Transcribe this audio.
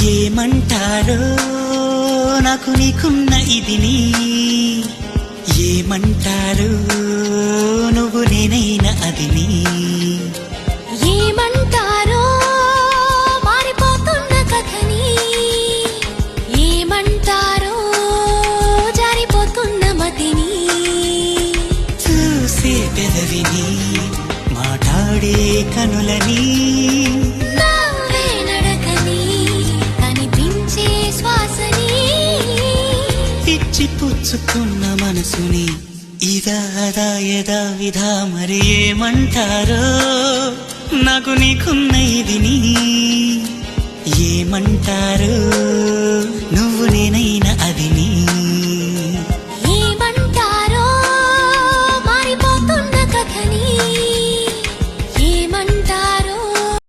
ఏమంటారో నాకు నీకున్న ఇదిని, ఏమంటారు నువ్వు నేనైనా అదిని. ఏమంటారో మారిపోతున్న కథని, ఏమంటారో జారిపోతున్న మతిని. చూసే పెదవిని, మాట్లాడే కనులని, నవ్వే నడకని, కనిపించే శ్వాసని, ఇచ్చి పుచ్చుకున్న మనసుని ఇదా అదా యదా విధా. మరి ఏమంటారో నాకు నీకున్న ఇదిని, ఏమంటారు